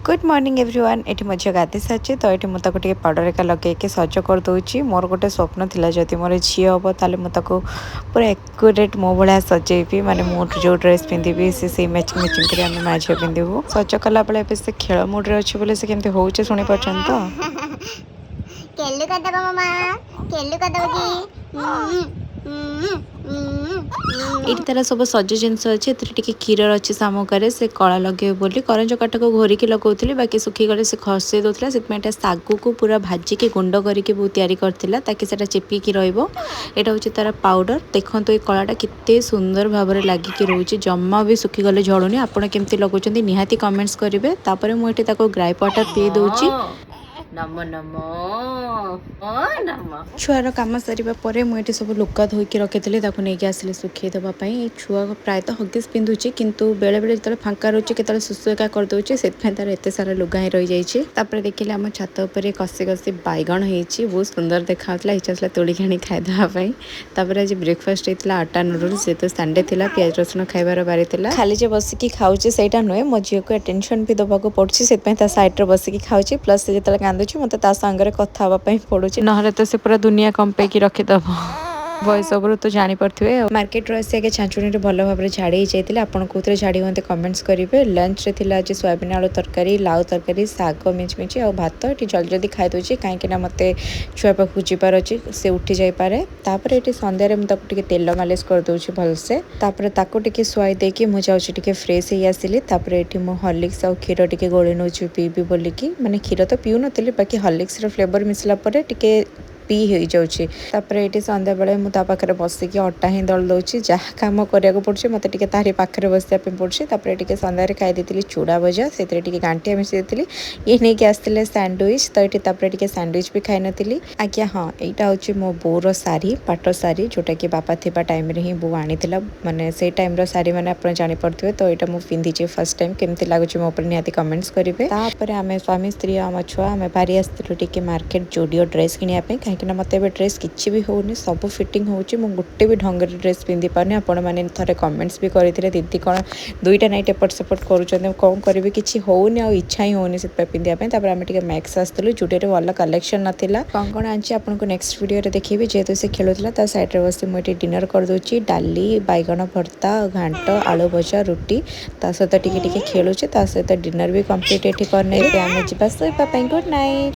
Good morning everyone. ये मो झील गाधे सारी तो ये मुझे पाउडर एका लगे सज करदे। मोर गोटे स्वप्न था जदि मोर झी हम ताले मुझे पूरा एक्यूरेट मो भाया सजेबी माने मु जो ड्रेस पिंधि से मैचिंग मैचिंग कर आम माँ झी पिंधु सज कला बेले से खेल मुड्रे अच्छे बोले से केमती हो शुणी पार्छन तो केल्लू करदब मामा केल्लू करदब ये तार सब सज जिनस अच्छे क्षीर अच्छी सामुक से कला लगे बोली करंज काठ को घोरिकी लगौली बाकी सुखी गले से खसई दूसरा से सागु को पूरा भाजिकी गुंड करके तैयारी करता ताकि से चिपिकी रहा हूँ तार पाउडर देखो ये कलाटा केते सुंदर भाव में लगिकी रोचे जमा भी सुखी गले झड़ूनी आपड़ केमती लगुच निहाती कमेंट्स करेंगे तापर मुझे gripe water P दूची Namo Namo Namo छुआर कम सारे मुझे सब लुका धोईकी रखी नहीं आसिले सुखी देवाई छुआ प्रायतः हगिस पिंधुची किंतु बेले बेले जो फांका रोचे के सुसु एका करदे से तार एत सारा लुगा ही रही जाए। देखिले आम छात उपर कषि कषि बैगण हो बहुत सुंदर देखा इच्छा था तोड़ी आनी खाईदेवाई। आज ब्रेकफास्ट होता आटा नूडल्स जेहतु संडे था पियाज रसुण खाइबार बारी खाली जे बसिकी खाऊे सहीटा नुहे मो झील को अटेंशन भी दबाक पड़े से सैड्रे बसिकी खाऊँ प्लस जो कांदुची मत सागर कथा पड़ू ना तो से पूरा दुनिया कंपेकी रखीदब वॉइस ओवर तो जापे मार्केट आसी आगे छाँचुणी भल भाव में झाड़ी जाते आप झाड़ी हमें कमेंट्स करेंगे। लंच रे आज सोयाबीन आलू तरकारी लाउ तरकारी साग मिचमिची और भात ये जल्दी जल्दी खाईदे कहीं मत छुआ पाखक जीवार अच्छे से उठी जापे ये सन्धार मुझे तेल मालिश करदे भलसे शुआई देकी मुझे फ्रेश हो आसली ये मो हॉर्लिक्स और क्षीर टे गोली नौ पीबी बोलिकी माने क्षीर तो पीऊ नी बाकी हॉर्लिक्स फ्लेवर मिसला टे पी हो जाऊँगी ये सन्ध्या बेले मुझे पाखे बसिकी अटा ही दल दूसरी जहाँ कम कराया पड़े मत तारी पाखे बसवाई पड़े सन्धार खाई चूड़ा भजा से गांठिया मिसई दी ये नहीं आसते सैंडविच तो ये सैंडविच भी खाई नी आज्ञा। हाँ यहाँ हूँ मो बोर साड़ी पाट साड़ी जोटा कि बापा थी टाइम ही बो आनी माने से टाइम साड़ी मैंने आप जापे तो यहाँ मुझे पिंधि फर्स्ट टाइम केमती लगुच मो निहाती कमेंट्स करेंगे। आम स्वामी स्त्री आम छुआ आम बाहरी आसलु मार्केट जोडियो ड्रेस किनापी कहीं मत ड्रेस किसी भी होनी सब फिटिंग होची मु गोटे भी ढंग ड्रेस पिंधि पारनी आपण मैंने थे कमेंट्स भी करते दीदी कौन दुईटा नाइट एपट सेपट करूँ कौन करी किसी होनी आ इच्छा ही होनी से पिंधापी आम मैक्स आसलु जोडियो भल कलेक्शन नाला कौन कौन आनी आपको नेक्स्ट वीडियो देखिए जेहतु से खेलुला सैड्रे बस मुझे डिनर करदे डाली बैगण भर्ता घांट आलू भजा रुटी सहित टे खेलुचे सहित डिनर भी कम्प्लीट ये करने आम जा गुड नाइट।